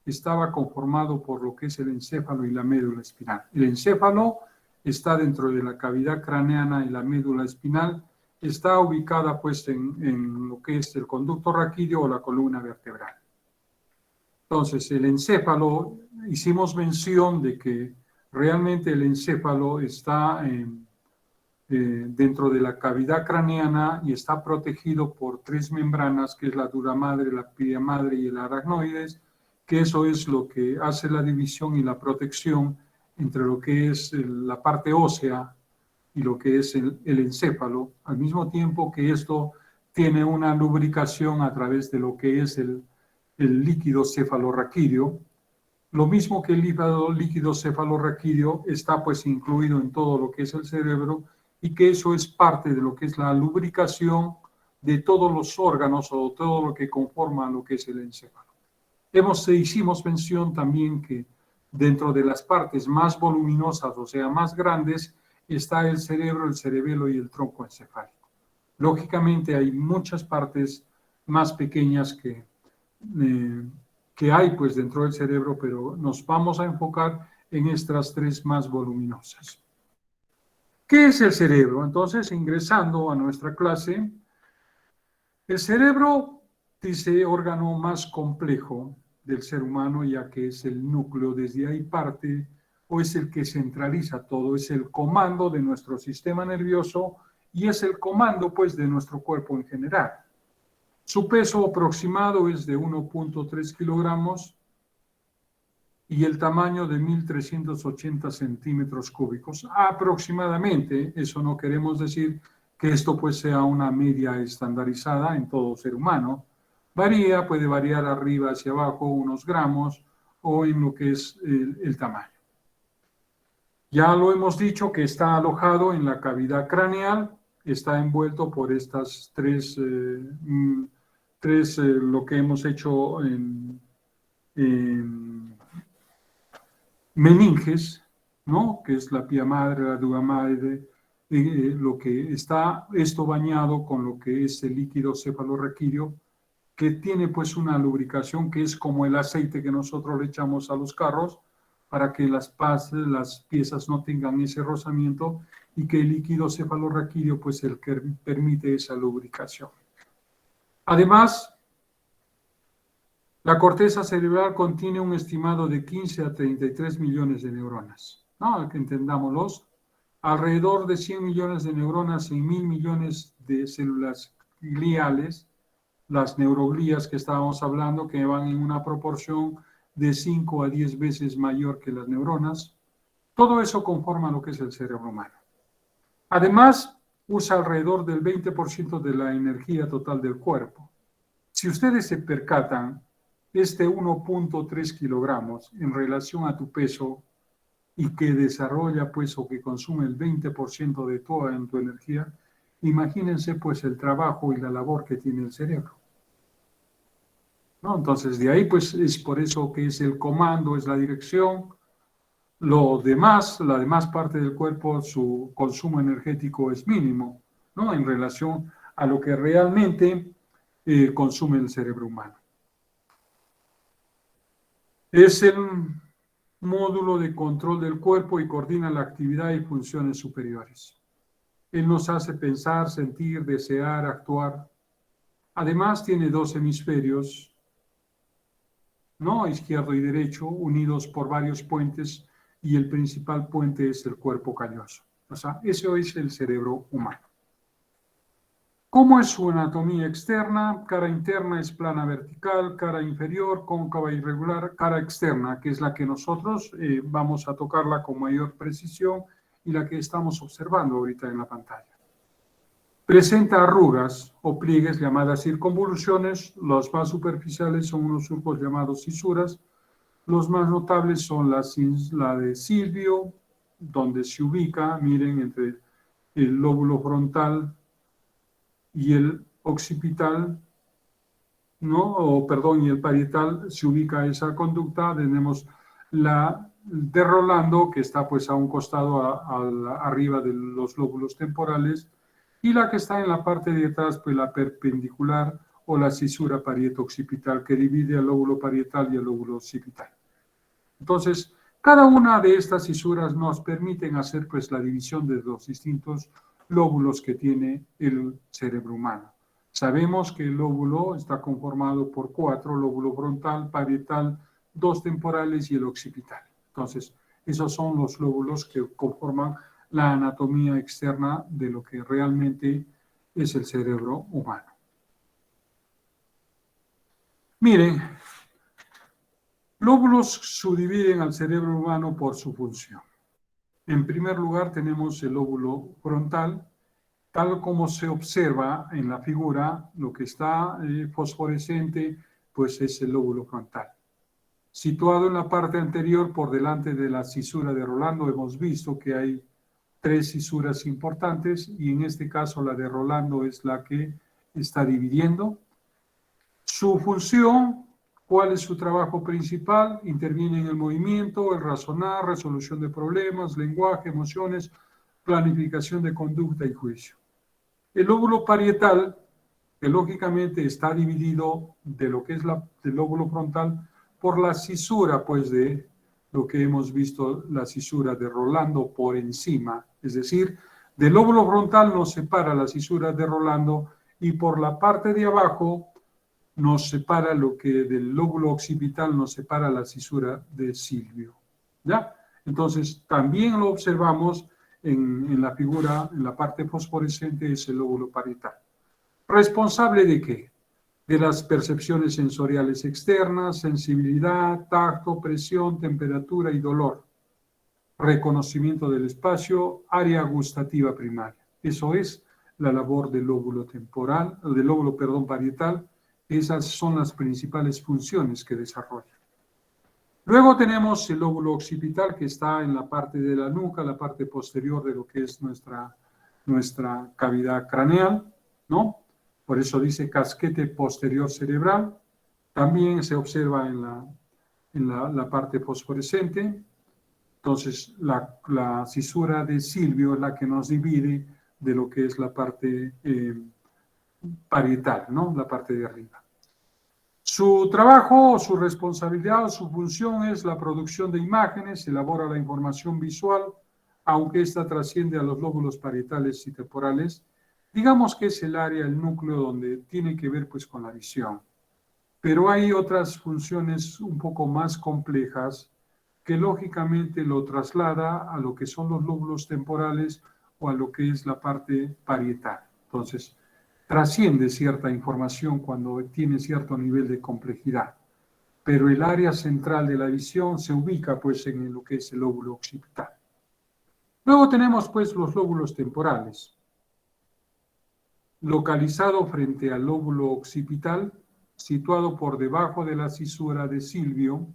estaba conformado por lo que es el encéfalo y la médula espinal. El encéfalo está dentro de la cavidad craneana y la médula espinal está ubicada pues en lo que es el conducto raquídeo o la columna vertebral. Entonces, el encéfalo, hicimos mención de que realmente el encéfalo está dentro de la cavidad craneana y está protegido por tres membranas, que es la dura madre, la pia madre y el aracnoides, que eso es lo que hace la división y la protección entre lo que es la parte ósea y lo que es el encéfalo, al mismo tiempo que esto tiene una lubricación a través de lo que es el líquido cefalorraquídeo. Lo mismo que el líquido cefalorraquídeo está pues incluido en todo lo que es el cerebro y que eso es parte de lo que es la lubricación de todos los órganos o todo lo que conforma lo que es el encéfalo. Hicimos mención también que dentro de las partes más voluminosas, o sea, más grandes, está el cerebro, el cerebelo y el tronco encefálico. Lógicamente hay muchas partes más pequeñas que hay pues dentro del cerebro, pero nos vamos a enfocar en estas tres más voluminosas. ¿Qué es el cerebro? Entonces, ingresando a nuestra clase, el cerebro dice órgano más complejo del ser humano, ya que es el núcleo, desde ahí parte, o es el que centraliza todo, es el comando de nuestro sistema nervioso y es el comando pues de nuestro cuerpo en general. Su peso aproximado es de 1.3 kilogramos y el tamaño de 1.380 centímetros cúbicos. Aproximadamente, eso no queremos decir que esto pues sea una media estandarizada en todo ser humano. Varía, puede variar arriba hacia abajo unos gramos o en lo que es el tamaño. Ya lo hemos dicho que está alojado en la cavidad craneal, está envuelto por estas tres lo que hemos hecho en meninges, ¿no? Que es la pia madre, la dura madre, lo que está esto bañado con lo que es el líquido cefalorraquídeo, que tiene pues una lubricación que es como el aceite que nosotros le echamos a los carros para que las piezas no tengan ese rozamiento y que el líquido cefalorraquídeo pues el que permite esa lubricación. Además, la corteza cerebral contiene un estimado de 15 a 33 millones de neuronas. ¿No? Que entendámoslos. Alrededor de 100 millones de neuronas y 1.000 millones de células gliales, las neuroglías que estábamos hablando, que van en una proporción de 5 a 10 veces mayor que las neuronas. Todo eso conforma lo que es el cerebro humano. Además, usa alrededor del 20% de la energía total del cuerpo. Si ustedes se percatan, este 1.3 kilogramos en relación a tu peso y que desarrolla pues o que consume el 20% de toda tu energía, imagínense pues el trabajo y la labor que tiene el cerebro. ¿No? Entonces de ahí pues es por eso que es el comando, es la dirección. Lo demás, la demás parte del cuerpo, su consumo energético es mínimo, ¿no? En relación a lo que realmente consume el cerebro humano. Es el módulo de control del cuerpo y coordina la actividad y funciones superiores. Él nos hace pensar, sentir, desear, actuar. Además, tiene dos hemisferios, ¿no? Izquierdo y derecho, unidos por varios puentes, y el principal puente es el cuerpo calloso. O sea, eso es el cerebro humano. ¿Cómo es su anatomía externa? Cara interna es plana vertical, cara inferior cóncava irregular, cara externa, que es la que nosotros vamos a tocarla con mayor precisión y la que estamos observando ahorita en la pantalla. Presenta arrugas o pliegues llamadas circunvoluciones. Los más superficiales son unos surcos llamados cisuras. Los más notables son la de Silvio, donde se ubica, miren, entre el lóbulo frontal y el occipital, ¿no? Y el parietal, se ubica esa conducta. Tenemos la de Rolando, que está pues a un costado arriba de los lóbulos temporales, y la que está en la parte de atrás, pues la perpendicular o la cisura parieto-occipital que divide al lóbulo parietal y al lóbulo occipital. Entonces, cada una de estas cisuras nos permiten hacer pues la división de los distintos lóbulos que tiene el cerebro humano. Sabemos que el lóbulo está conformado por 4, lóbulo frontal, parietal, 2 temporales y el occipital. Entonces, esos son los lóbulos que conforman la anatomía externa de lo que realmente es el cerebro humano. Miren, lóbulos subdividen al cerebro humano por su función. En primer lugar tenemos el lóbulo frontal, tal como se observa en la figura, lo que está fosforescente, pues es el lóbulo frontal. Situado en la parte anterior, por delante de la cisura de Rolando, hemos visto que hay 3 cisuras importantes y en este caso la de Rolando es la que está dividiendo. Su función, ¿cuál es su trabajo principal? Interviene en el movimiento, el razonar, resolución de problemas, lenguaje, emociones, planificación de conducta y juicio. El lóbulo parietal, que lógicamente está dividido de lo que es del lóbulo frontal por la cisura, pues de lo que hemos visto, la cisura de Rolando por encima. Es decir, del lóbulo frontal nos separa la cisura de Rolando y por la parte de abajo nos separa lo que del lóbulo occipital nos separa la cisura de Silvio. ¿Ya? Entonces, también lo observamos en la figura, en la parte fosforescente, es el lóbulo parietal. ¿Responsable de qué? De las percepciones sensoriales externas, sensibilidad, tacto, presión, temperatura y dolor. Reconocimiento del espacio, área gustativa primaria. Eso es la labor del lóbulo temporal, del lóbulo, parietal. Esas son las principales funciones que desarrolla. Luego tenemos el lóbulo occipital, que está en la parte de la nuca, la parte posterior de lo que es nuestra cavidad craneal, ¿no? Por eso dice casquete posterior cerebral. También se observa en la parte fosforescente. Entonces, la cisura de Silvio es la que nos divide de lo que es la parte parietal, ¿no? La parte de arriba. Su trabajo, su responsabilidad, su función es la producción de imágenes, elabora la información visual, aunque esta trasciende a los lóbulos parietales y temporales. Digamos que es el área, el núcleo donde tiene que ver pues con la visión. Pero hay otras funciones un poco más complejas que lógicamente lo traslada a lo que son los lóbulos temporales o a lo que es la parte parietal. Entonces, trasciende cierta información cuando tiene cierto nivel de complejidad, pero el área central de la visión se ubica pues en lo que es el lóbulo occipital. Luego tenemos pues los lóbulos temporales. Localizado frente al lóbulo occipital, situado por debajo de la cisura de Silvio,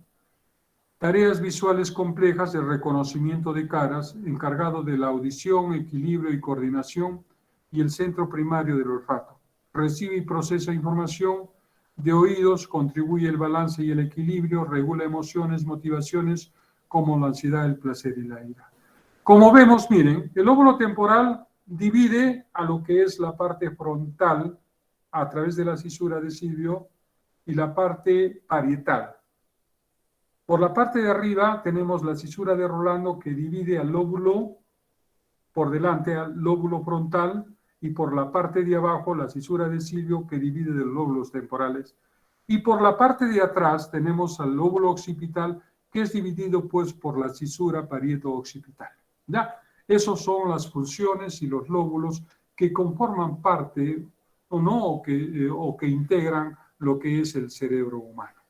tareas visuales complejas de reconocimiento de caras, encargado de la audición, equilibrio y coordinación, y el centro primario del olfato. Recibe y procesa información de oídos, contribuye el balance y el equilibrio, regula emociones, motivaciones, como la ansiedad, el placer y la ira. Como vemos, miren, el lóbulo temporal divide a lo que es la parte frontal a través de la cisura de Silvio y la parte parietal. Por la parte de arriba tenemos la cisura de Rolando que divide al lóbulo por delante, al lóbulo frontal, y por la parte de abajo la cisura de Silvio que divide de los lóbulos temporales. Y por la parte de atrás tenemos al lóbulo occipital que es dividido pues por la cisura parieto-occipital. ¿Ya? Esas son las funciones y los lóbulos que conforman parte o no, o que integran lo que es el cerebro humano.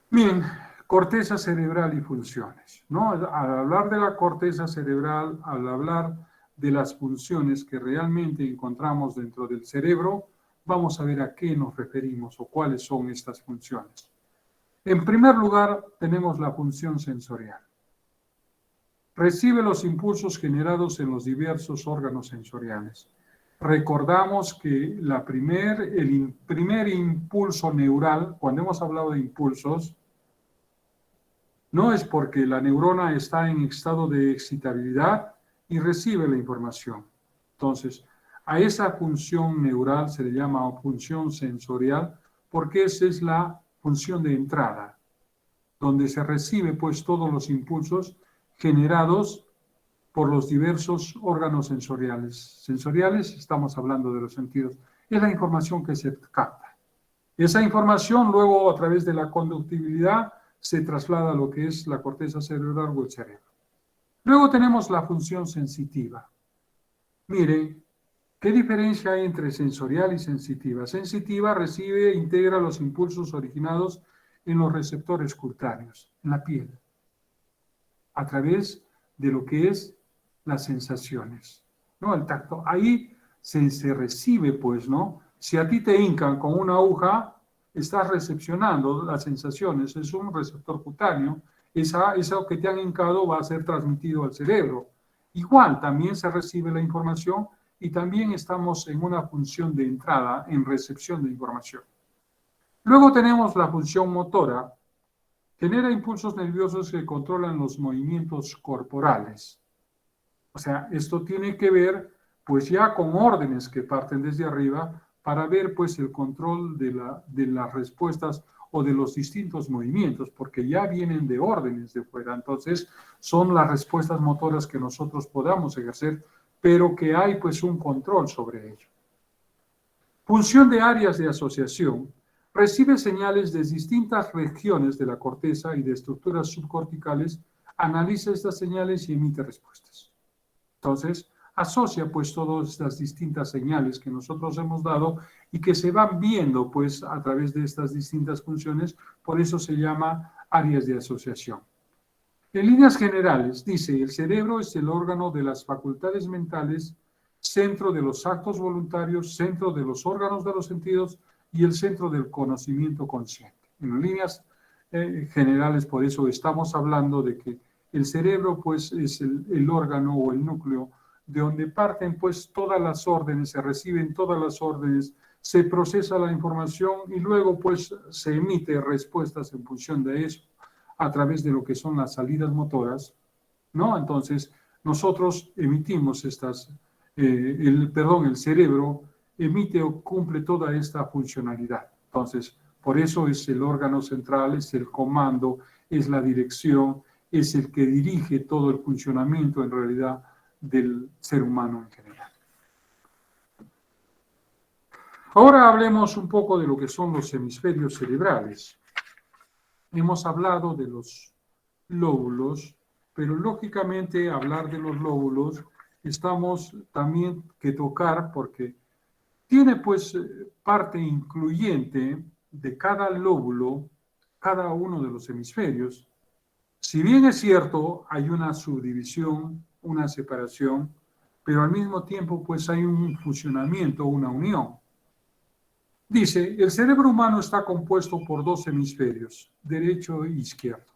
Bien, corteza cerebral y funciones, ¿no? Al hablar de la corteza cerebral, al hablar de las funciones que realmente encontramos dentro del cerebro, vamos a ver a qué nos referimos o cuáles son estas funciones. En primer lugar, tenemos la función sensorial. Recibe los impulsos generados en los diversos órganos sensoriales. Recordamos que el primer impulso neural, cuando hemos hablado de impulsos, no es porque la neurona está en estado de excitabilidad y recibe la información. Entonces, A esa función neural se le llama función sensorial porque esa es la función de entrada, donde se recibe pues todos los impulsos generados por los diversos órganos sensoriales. Sensoriales, estamos hablando de los sentidos, es la información que se capta. Esa información luego a través de la conductibilidad se traslada a lo que es la corteza cerebral o el cerebro. Luego tenemos la función sensitiva. Miren, ¿qué diferencia hay entre sensorial y sensitiva? Sensitiva recibe e integra los impulsos originados en los receptores cutáneos, en la piel, a través de lo que es las sensaciones, ¿no? El tacto. Ahí se recibe, pues, ¿no? Si a ti te hincan con una aguja, estás recepcionando las sensaciones, es un receptor cutáneo, eso que te han hincado va a ser transmitido al cerebro. Igual, también se recibe la información y también estamos en una función de entrada, en recepción de información. Luego tenemos la función motora, genera impulsos nerviosos que controlan los movimientos corporales. O sea, esto tiene que ver pues ya con órdenes que parten desde arriba para ver pues el control de las respuestas o de los distintos movimientos, porque ya vienen de órdenes de fuera. Entonces, son las respuestas motoras que nosotros podamos ejercer, pero que hay pues un control sobre ello. Función de áreas de asociación. Recibe señales de distintas regiones de la corteza y de estructuras subcorticales, analiza estas señales y emite respuestas. Entonces, asocia pues todas estas distintas señales que nosotros hemos dado y que se van viendo pues a través de estas distintas funciones, por eso se llama áreas de asociación. En líneas generales, dice, el cerebro es el órgano de las facultades mentales, centro de los actos voluntarios, centro de los órganos de los sentidos y el centro del conocimiento consciente. En líneas generales, por eso estamos hablando de que el cerebro pues es el órgano o el núcleo de donde parten pues todas las órdenes, se reciben todas las órdenes, se procesa la información y luego pues se emite respuestas en función de eso a través de lo que son las salidas motoras, ¿no? Entonces nosotros emitimos estas, el cerebro emite o cumple toda esta funcionalidad. Entonces, por eso es el órgano central, es el comando, es la dirección, es el que dirige todo el funcionamiento en realidad del ser humano en general. Ahora hablemos un poco de lo que son los hemisferios cerebrales. Hemos hablado de los lóbulos, pero lógicamente hablar de los lóbulos estamos también que tocar porque tiene pues parte incluyente de cada lóbulo, cada uno de los hemisferios. Si bien es cierto, hay una subdivisión, una separación, pero al mismo tiempo pues hay un fusionamiento, una unión. Dice, el cerebro humano está compuesto por dos hemisferios, derecho e izquierdo,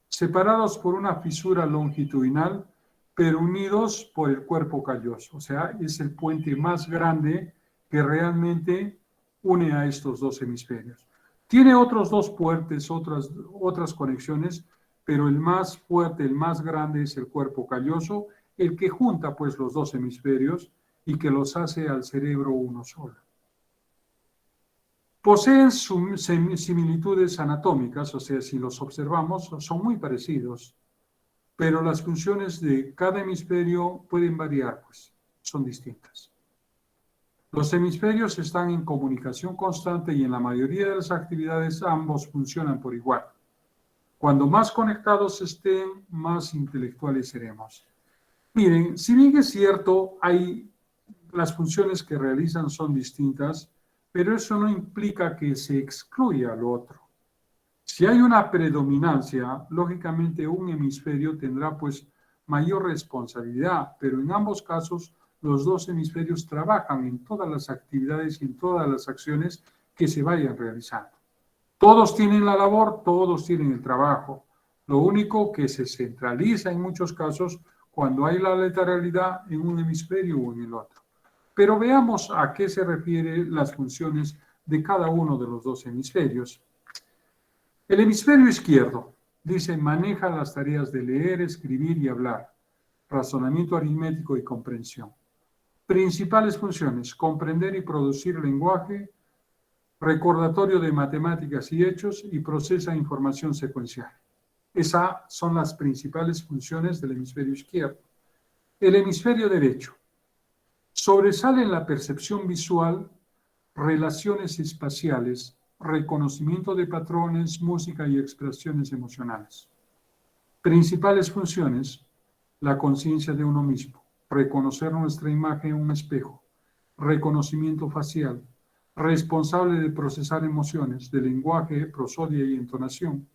separados por una fisura longitudinal, pero unidos por el cuerpo calloso. O sea, es el puente más grande que realmente une a estos dos hemisferios. Tiene otros dos puentes, otras conexiones, pero el más fuerte, el más grande es el cuerpo calloso, el que junta pues los dos hemisferios y que los hace al cerebro uno solo. Poseen similitudes anatómicas, o sea, si los observamos, son muy parecidos, pero las funciones de cada hemisferio pueden variar, pues, son distintas. Los hemisferios están en comunicación constante y en la mayoría de las actividades ambos funcionan por igual. Cuando más conectados estén, más intelectuales seremos. Miren, si bien es cierto, las funciones que realizan son distintas, pero eso no implica que se excluya lo otro. Si hay una predominancia, lógicamente un hemisferio tendrá pues mayor responsabilidad, pero en ambos casos los dos hemisferios trabajan en todas las actividades y en todas las acciones que se vayan realizando. Todos tienen la labor, todos tienen el trabajo. Lo único que se centraliza en muchos casos cuando hay la lateralidad en un hemisferio o en el otro. Pero veamos a qué se refieren las funciones de cada uno de los dos hemisferios. El hemisferio izquierdo, dice, maneja las tareas de leer, escribir y hablar, razonamiento aritmético y comprensión. Principales funciones: comprender y producir lenguaje, recordatorio de matemáticas y hechos, y procesa información secuencial. Esas son las principales funciones del hemisferio izquierdo. El hemisferio derecho sobresale en la percepción visual, relaciones espaciales, reconocimiento de patrones, música y expresiones emocionales. Principales funciones: la conciencia de uno mismo, reconocer nuestra imagen en un espejo, reconocimiento facial, responsable de procesar emociones, de lenguaje, prosodia y entonación.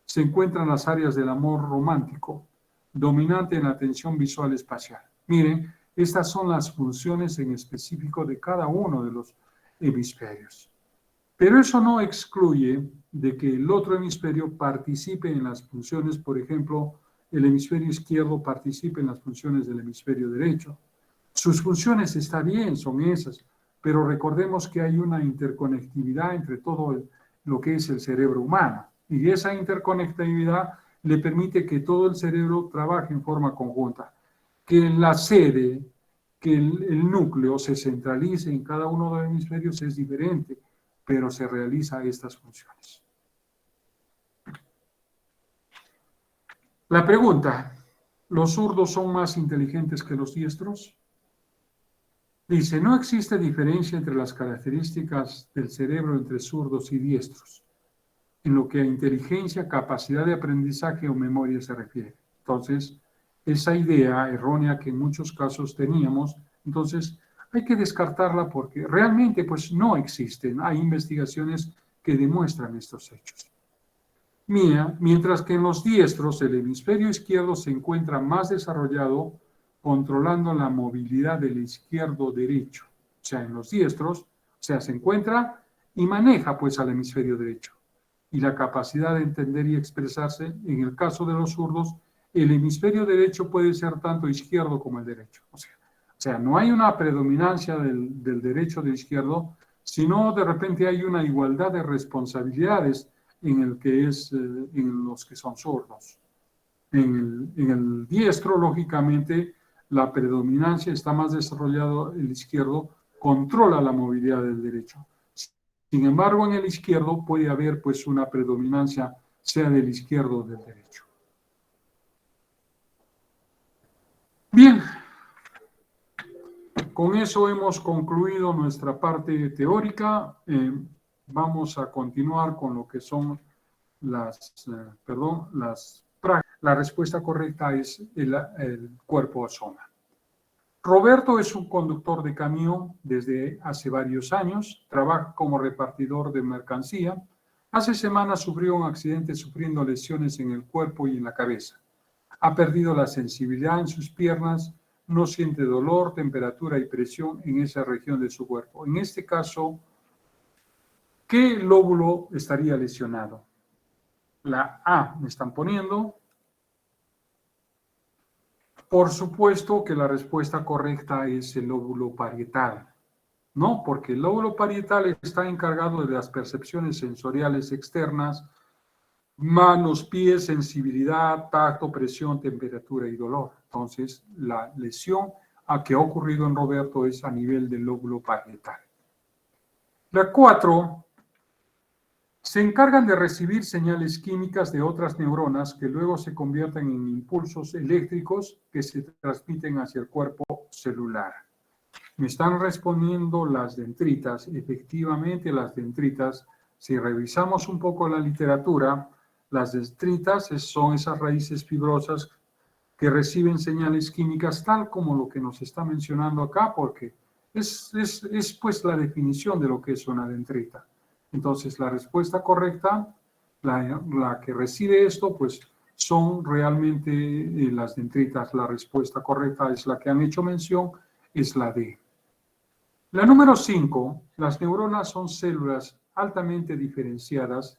Se encuentran las áreas del amor romántico, dominante en la atención visual espacial. Miren, estas son las funciones en específico de cada uno de los hemisferios. Pero eso no excluye de que el otro hemisferio participe en las funciones, por ejemplo, el hemisferio izquierdo participe en las funciones del hemisferio derecho. Sus funciones está bien, son esas, pero recordemos que hay una interconectividad entre todo lo que es el cerebro humano, y esa interconectividad le permite que todo el cerebro trabaje en forma conjunta, que la sede, que el núcleo se centralice en cada uno de los hemisferios es diferente, pero se realiza estas funciones. La pregunta: ¿los zurdos son más inteligentes que los diestros? Dice, no existe diferencia entre las características del cerebro entre zurdos y diestros, en lo que a inteligencia, capacidad de aprendizaje o memoria se refiere. Entonces, esa idea errónea que en muchos casos teníamos, entonces hay que descartarla porque realmente pues no existen. Hay investigaciones que demuestran estos hechos. Mientras que en los diestros el hemisferio izquierdo se encuentra más desarrollado, controlando la movilidad del izquierdo-derecho. O sea, en los diestros, se encuentra y maneja pues al hemisferio derecho. Y la capacidad de entender y expresarse, en el caso de los zurdos, el hemisferio derecho puede ser tanto izquierdo como el derecho. O sea, no hay una predominancia del derecho del izquierdo, sino de repente hay una igualdad de responsabilidades en los que son zurdos. En el diestro, lógicamente, la predominancia está más desarrollado, el izquierdo controla la movilidad del derecho. Sin embargo, en el izquierdo puede haber pues una predominancia, sea del izquierdo o del derecho. Bien, con eso hemos concluido nuestra parte teórica. Vamos a continuar con lo que son las prácticas. La respuesta correcta es el cuerpo zona. Roberto es un conductor de camión desde hace varios años, trabaja como repartidor de mercancía. Hace semanas sufrió un accidente sufriendo lesiones en el cuerpo y en la cabeza. Ha perdido la sensibilidad en sus piernas, no siente dolor, temperatura y presión en esa región de su cuerpo. En este caso, ¿qué lóbulo estaría lesionado? La A me están poniendo. Por supuesto que la respuesta correcta es el lóbulo parietal. No, porque el lóbulo parietal está encargado de las percepciones sensoriales externas, manos, pies, sensibilidad, tacto, presión, temperatura y dolor. Entonces, la lesión que ha ocurrido en Roberto es a nivel del lóbulo parietal. La 4, se encargan de recibir señales químicas de otras neuronas que luego se convierten en impulsos eléctricos que se transmiten hacia el cuerpo celular. Me están respondiendo las dendritas. Efectivamente, las dendritas, si revisamos un poco la literatura, las dendritas son esas raíces fibrosas que reciben señales químicas tal como lo que nos está mencionando acá, porque es pues la definición de lo que es una dendrita. Entonces, la respuesta correcta, la que recibe esto, pues son realmente las dendritas. La respuesta correcta es la que han hecho mención, es la D. La número 5, las neuronas son células altamente diferenciadas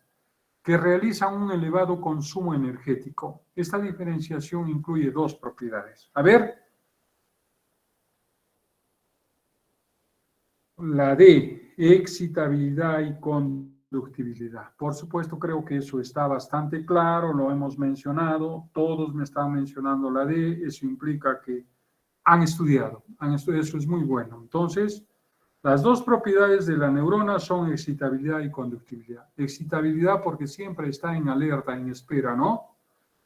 que realizan un elevado consumo energético. Esta diferenciación incluye dos propiedades. A ver, la D, excitabilidad y conductibilidad. Por supuesto, creo que eso está bastante claro, lo hemos mencionado, todos me están mencionando la D, eso implica que han estudiado, eso es muy bueno. Entonces, las dos propiedades de la neurona son excitabilidad y conductividad. Excitabilidad porque siempre está en alerta, en espera, ¿no?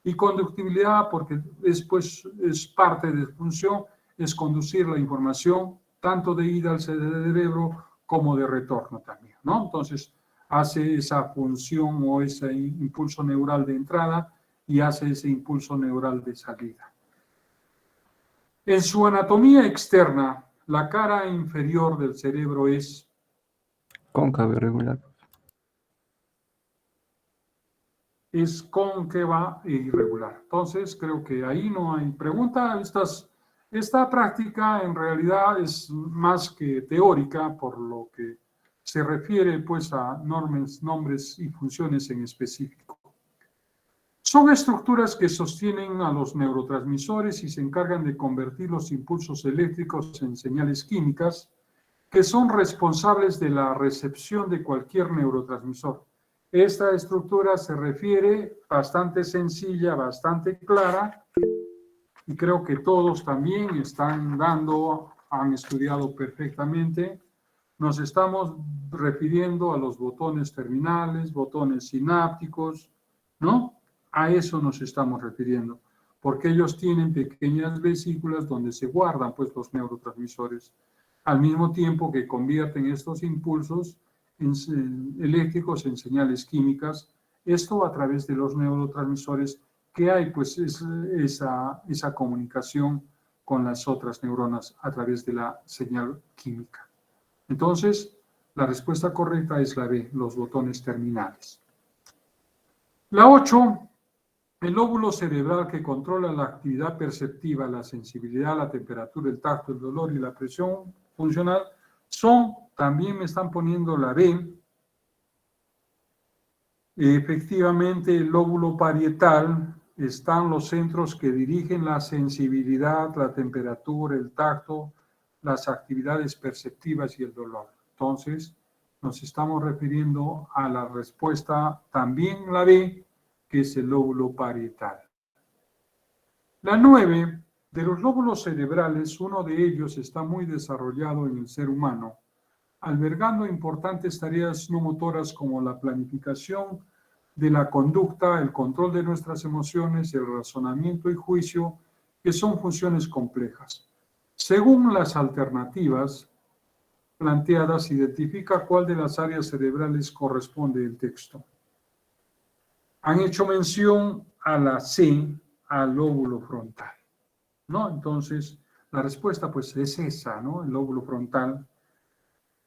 Y conductibilidad porque después es parte de su función, es conducir la información tanto de ida al cerebro como de retorno también, ¿no? Entonces, hace esa función o ese impulso neural de entrada y hace ese impulso neural de salida. En su anatomía externa, la cara inferior del cerebro es Cóncavo irregular. Es cóncava e irregular. Entonces, creo que ahí no hay pregunta. Esta práctica en realidad es más que teórica, por lo que se refiere pues a nombres y funciones en específico. Son estructuras que sostienen a los neurotransmisores y se encargan de convertir los impulsos eléctricos en señales químicas que son responsables de la recepción de cualquier neurotransmisor. Esta estructura se refiere bastante sencilla, bastante clara, y creo que todos también han estudiado perfectamente. Nos estamos refiriendo a los botones terminales, botones sinápticos, ¿no? A eso nos estamos refiriendo, porque ellos tienen pequeñas vesículas donde se guardan pues los neurotransmisores, al mismo tiempo que convierten estos impulsos eléctricos en señales químicas, esto a través de los neurotransmisores que hay, pues esa comunicación con las otras neuronas a través de la señal química. Entonces, la respuesta correcta es la B, los botones terminales. La 8, el lóbulo cerebral que controla la actividad perceptiva, la sensibilidad, la temperatura, el tacto, el dolor y la presión funcional, también me están poniendo la B. Efectivamente, el lóbulo parietal están los centros que dirigen la sensibilidad, la temperatura, el tacto, las actividades perceptivas y el dolor. Entonces, nos estamos refiriendo a la respuesta también la B, que es el lóbulo parietal. La 9, de los lóbulos cerebrales, uno de ellos está muy desarrollado en el ser humano, albergando importantes tareas no motoras como la planificación de la conducta, el control de nuestras emociones, el razonamiento y juicio, que son funciones complejas. Según las alternativas planteadas, identifica cuál de las áreas cerebrales corresponde el texto. Han hecho mención a la C, al lóbulo frontal, ¿no? Entonces, la respuesta pues es esa, ¿no? El lóbulo frontal.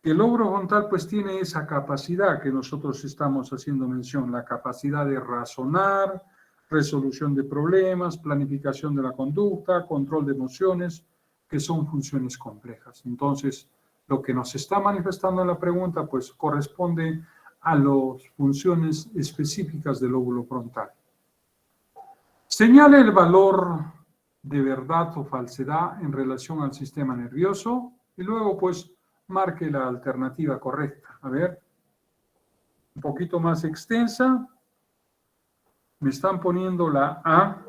El lóbulo frontal pues tiene esa capacidad que nosotros estamos haciendo mención, la capacidad de razonar, resolución de problemas, planificación de la conducta, control de emociones, que son funciones complejas. Entonces, lo que nos está manifestando en la pregunta pues corresponde a las funciones específicas del lóbulo frontal. Señale el valor de verdad o falsedad en relación al sistema nervioso y luego pues marque la alternativa correcta. A ver, un poquito más extensa. Me están poniendo la A.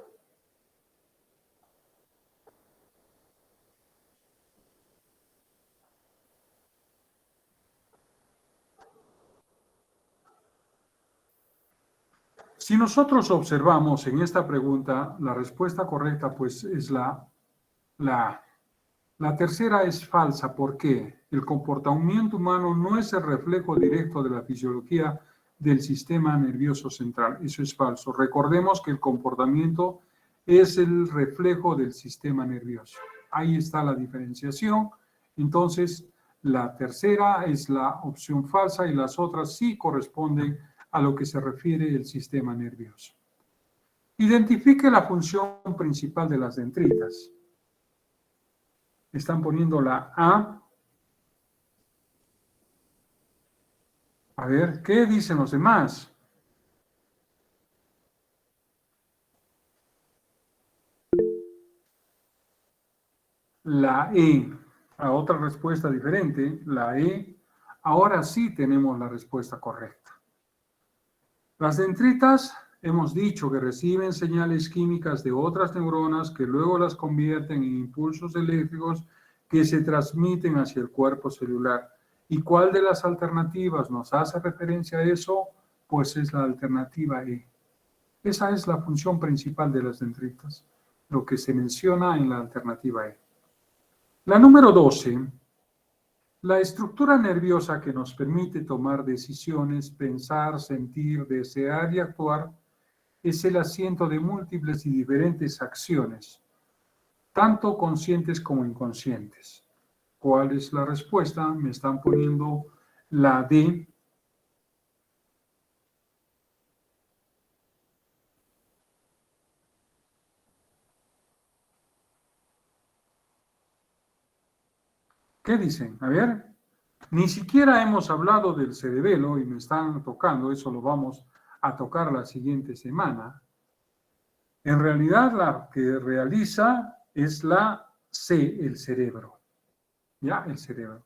Si nosotros observamos en esta pregunta, la respuesta correcta pues es la A. La tercera es falsa. ¿Por qué? El comportamiento humano no es el reflejo directo de la fisiología del sistema nervioso central. Eso es falso. Recordemos que el comportamiento es el reflejo del sistema nervioso. Ahí está la diferenciación. Entonces, la tercera es la opción falsa y las otras sí corresponden a lo que se refiere el sistema nervioso. Identifique la función principal de las dendritas. Están poniendo la A. A ver, ¿qué dicen los demás? La E. A otra respuesta diferente, la E. Ahora sí tenemos la respuesta correcta. Las dendritas hemos dicho que reciben señales químicas de otras neuronas que luego las convierten en impulsos eléctricos que se transmiten hacia el cuerpo celular. ¿Y cuál de las alternativas nos hace referencia a eso? Pues es la alternativa E. Esa es la función principal de las dendritas, lo que se menciona en la alternativa E. La número 12. La estructura nerviosa que nos permite tomar decisiones, pensar, sentir, desear y actuar es el asiento de múltiples y diferentes acciones, tanto conscientes como inconscientes. ¿Cuál es la respuesta? Me están poniendo la D. ¿Qué dicen? A ver, ni siquiera hemos hablado del cerebelo y me están tocando, eso lo vamos a tocar la siguiente semana. En realidad la que realiza es la C, el cerebro. ¿Ya? El cerebro.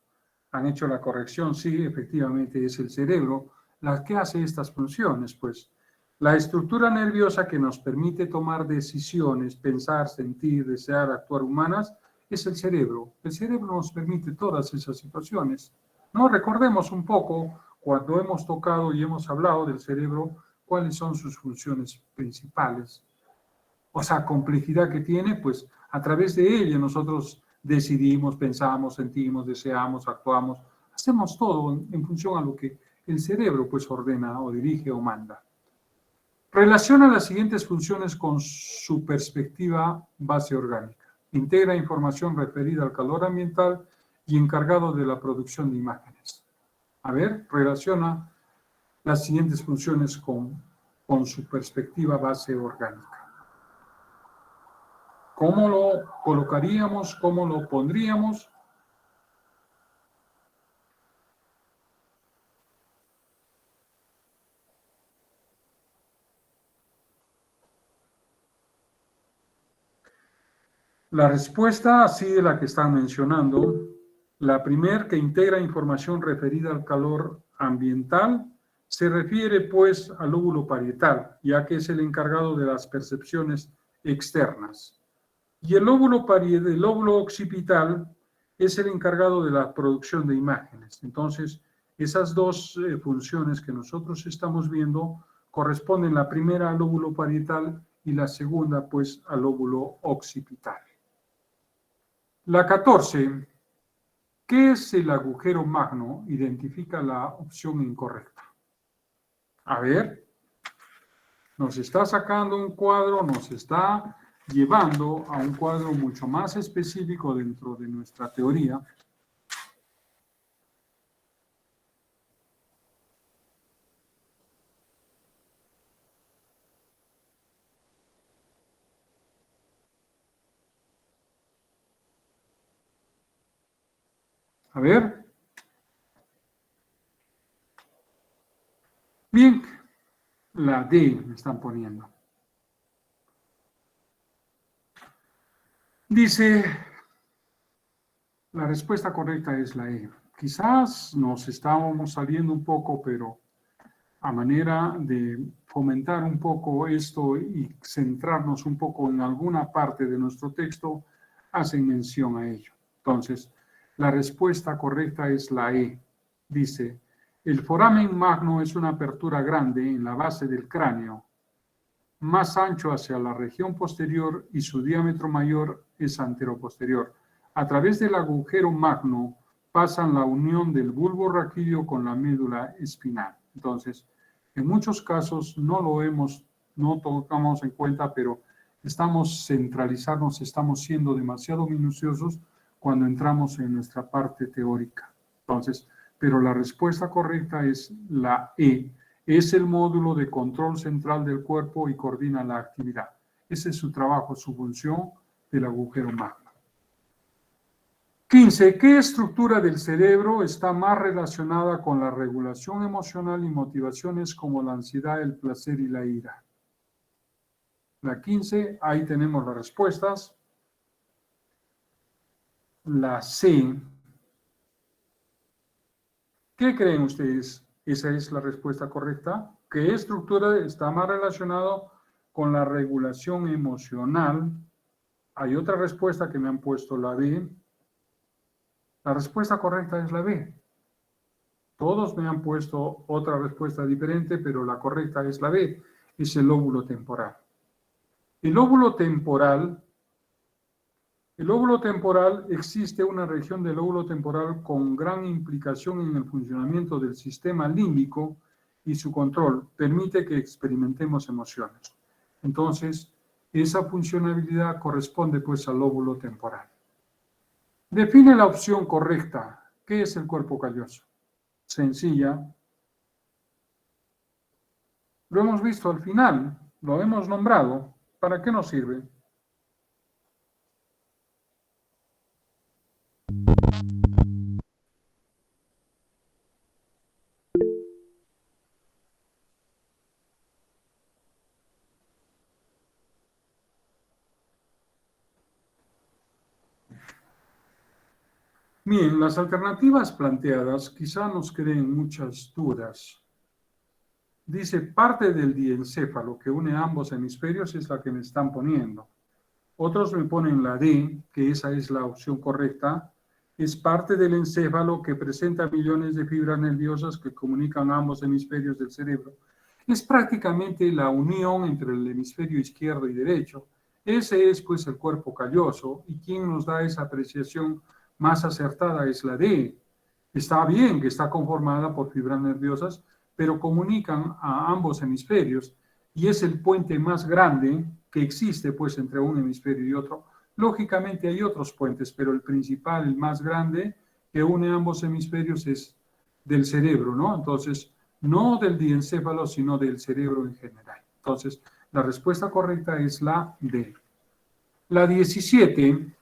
Han hecho la corrección, sí, efectivamente es el cerebro la que hace estas funciones, pues. La estructura nerviosa que nos permite tomar decisiones, pensar, sentir, desear, actuar humanas, es el cerebro. El cerebro nos permite todas esas situaciones. ¿No? Recordemos un poco, cuando hemos tocado y hemos hablado del cerebro, cuáles son sus funciones principales. O sea, complejidad que tiene, pues a través de ella nosotros decidimos, pensamos, sentimos, deseamos, actuamos, hacemos todo en función a lo que el cerebro pues ordena o dirige o manda. Relaciona las siguientes funciones con su perspectiva base orgánica. Integra información referida al calor ambiental y encargado de la producción de imágenes. A ver, relaciona las siguientes funciones con su perspectiva base orgánica. ¿Cómo lo colocaríamos? ¿Cómo lo pondríamos? La respuesta, así de la que están mencionando, la primera que integra información referida al calor ambiental, se refiere pues al lóbulo parietal, ya que es el encargado de las percepciones externas. Y el lóbulo occipital es el encargado de la producción de imágenes. Entonces, esas dos funciones que nosotros estamos viendo corresponden la primera al lóbulo parietal y la segunda pues al lóbulo occipital. La 14. ¿Qué es el agujero magno? Identifica la opción incorrecta. A ver, nos está sacando un cuadro, nos está llevando a un cuadro mucho más específico dentro de nuestra teoría. A ver. Bien, la D me están poniendo. Dice, la respuesta correcta es la E. Quizás nos estábamos saliendo un poco, pero a manera de fomentar un poco esto y centrarnos un poco en alguna parte de nuestro texto, hacen mención a ello. Entonces, la respuesta correcta es la E. Dice, el foramen magno es una apertura grande en la base del cráneo, más ancho hacia la región posterior y su diámetro mayor es anteroposterior. A través del agujero magno pasan la unión del bulbo raquídeo con la médula espinal. Entonces, en muchos casos no tocamos en cuenta, pero estamos centralizarnos, estamos siendo demasiado minuciosos cuando entramos en nuestra parte teórica. Entonces, pero la respuesta correcta es la E. Es el módulo de control central del cuerpo y coordina la actividad. Ese es su trabajo, su función del agujero magno. 15. ¿Qué estructura del cerebro está más relacionada con la regulación emocional y motivaciones como la ansiedad, el placer y la ira? La 15, ahí tenemos las respuestas. La C. ¿Qué creen ustedes? ¿Esa es la respuesta correcta? ¿Qué estructura está más relacionado con la regulación emocional? Hay otra respuesta que me han puesto la B. La respuesta correcta es la B. Todos me han puesto otra respuesta diferente, pero la correcta es la B. Es el lóbulo temporal. El lóbulo temporal, existe una región del lóbulo temporal con gran implicación en el funcionamiento del sistema límbico y su control permite que experimentemos emociones. Entonces, esa funcionalidad corresponde pues al lóbulo temporal. Define la opción correcta. ¿Qué es el cuerpo calloso? Sencilla. Lo hemos visto al final, lo hemos nombrado. ¿Para qué nos sirve? Bien, las alternativas planteadas quizá nos creen muchas dudas. Dice, parte del diencéfalo que une ambos hemisferios es la que me están poniendo. Otros me ponen la D, que esa es la opción correcta. Es parte del encéfalo que presenta millones de fibras nerviosas que comunican ambos hemisferios del cerebro. Es prácticamente la unión entre el hemisferio izquierdo y derecho. Ese es pues el cuerpo calloso, y quien nos da esa apreciación más acertada es la D. Está bien que está conformada por fibras nerviosas, pero comunican a ambos hemisferios y es el puente más grande que existe pues entre un hemisferio y otro. Lógicamente hay otros puentes, pero el principal, el más grande que une ambos hemisferios es del cerebro, ¿no? Entonces, no del diencéfalo, sino del cerebro en general. Entonces, la respuesta correcta es la D. La 17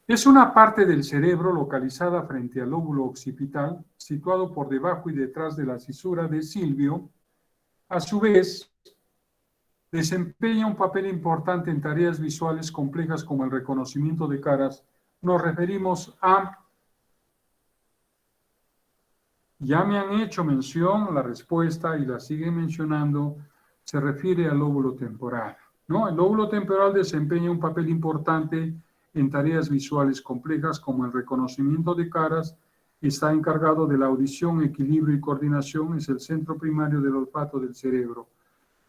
es una parte del cerebro localizada frente al lóbulo occipital, situado por debajo y detrás de la cisura de Silvio. A su vez, desempeña un papel importante en tareas visuales complejas como el reconocimiento de caras. Nos referimos a... Ya me han hecho mención la respuesta y la siguen mencionando, se refiere al lóbulo temporal, ¿no? El lóbulo temporal desempeña un papel importante en tareas visuales complejas como el reconocimiento de caras, está encargado de la audición, equilibrio y coordinación, es el centro primario del olfato del cerebro.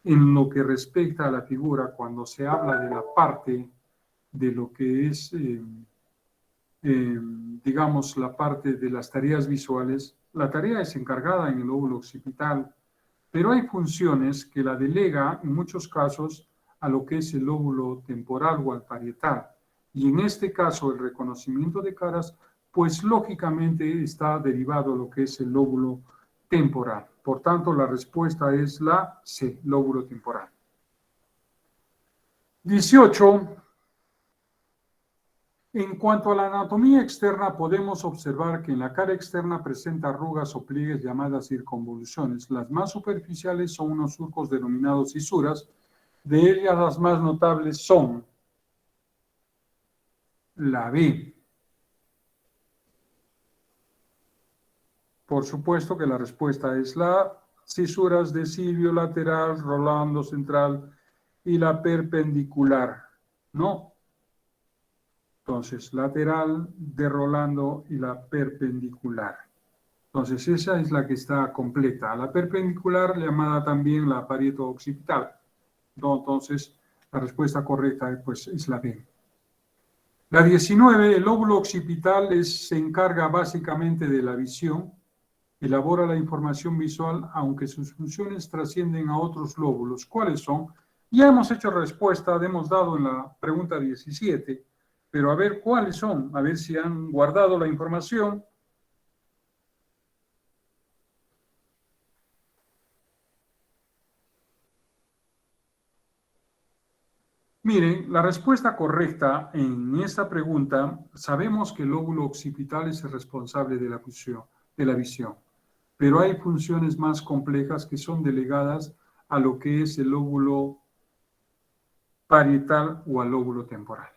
En lo que respecta a la figura, cuando se habla de la parte de lo que es, digamos, la parte de las tareas visuales, la tarea es encargada en el lóbulo occipital, pero hay funciones que la delega en muchos casos a lo que es el lóbulo temporal o al parietal. Y en este caso, el reconocimiento de caras, pues lógicamente está derivado a lo que es el lóbulo temporal. Por tanto, la respuesta es la C, lóbulo temporal. 18. En cuanto a la anatomía externa, podemos observar que en la cara externa presenta arrugas o pliegues llamadas circunvoluciones. Las más superficiales son unos surcos denominados cisuras. De ellas las más notables son la B. Por supuesto que la respuesta es la cisuras de Silvio lateral, Rolando central y la perpendicular, ¿no? Entonces, lateral de Rolando y la perpendicular. Entonces, esa es la que está completa. La perpendicular, llamada también la parieto occipital. ¿No? Entonces, la respuesta correcta pues, es la B. La 19, el lóbulo occipital se encarga básicamente de la visión, elabora la información visual, aunque sus funciones trascienden a otros lóbulos. ¿Cuáles son? Ya hemos hecho respuesta, hemos dado en la pregunta 17, pero a ver cuáles son, a ver si han guardado la información. Miren, la respuesta correcta en esta pregunta, sabemos que el lóbulo occipital es el responsable de la visión, pero hay funciones más complejas que son delegadas a lo que es el lóbulo parietal o al lóbulo temporal.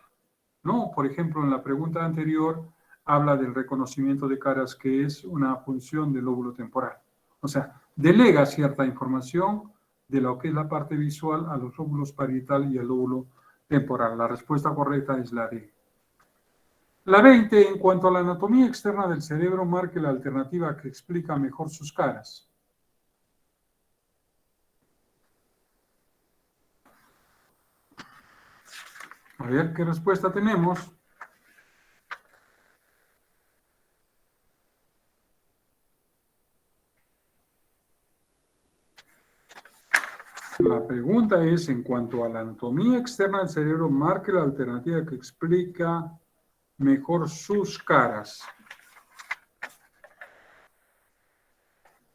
¿No? Por ejemplo, en la pregunta anterior habla del reconocimiento de caras, que es una función del lóbulo temporal. O sea, delega cierta información de lo que es la parte visual a los lóbulos parietal y el lóbulo temporal. La respuesta correcta es la D. La 20, en cuanto a la anatomía externa del cerebro, marque la alternativa que explica mejor sus caras. A ver qué respuesta tenemos. La pregunta es, en cuanto a la anatomía externa del cerebro, marque la alternativa que explica mejor sus caras.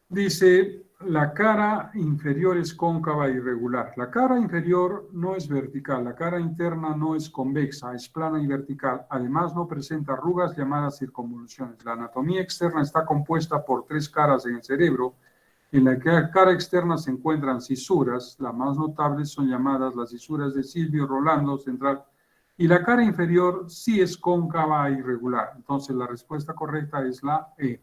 Dice, la cara inferior es cóncava e irregular. La cara inferior no es vertical, la cara interna no es convexa, es plana y vertical. Además, no presenta arrugas llamadas circunvoluciones. La anatomía externa está compuesta por 3 caras en el cerebro. En la cara externa se encuentran cisuras, las más notables son llamadas las cisuras de Silvio Rolando central, y la cara inferior sí es cóncava e irregular. Entonces la respuesta correcta es la E.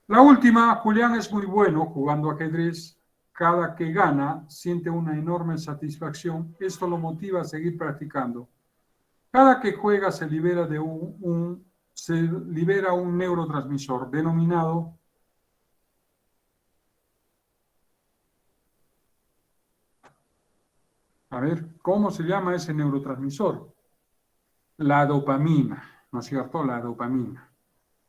La última, Julián es muy bueno jugando ajedrez. Cada que gana siente una enorme satisfacción. Esto lo motiva a seguir practicando. Cada que juega se libera un neurotransmisor denominado a ver, ¿cómo se llama ese neurotransmisor? La dopamina, ¿no es cierto? La dopamina.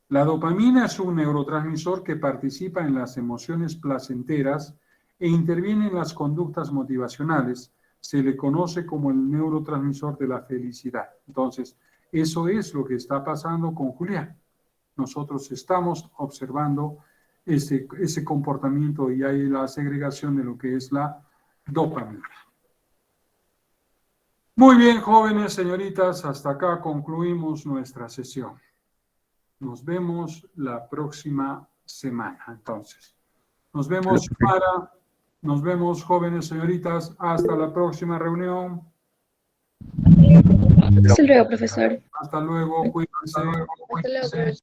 La dopamina es un neurotransmisor que participa en las emociones placenteras e interviene en las conductas motivacionales. Se le conoce como el neurotransmisor de la felicidad. Entonces, eso es lo que está pasando con Julián. Nosotros estamos observando ese comportamiento y hay la segregación de lo que es la dopamina. Muy bien, jóvenes, señoritas, hasta acá concluimos nuestra sesión. Nos vemos la próxima semana, entonces. Nos vemos, Mara. Nos vemos, jóvenes, señoritas. Hasta la próxima reunión. Hasta luego, profesor. Hasta luego, cuídense. Hasta luego, profesor.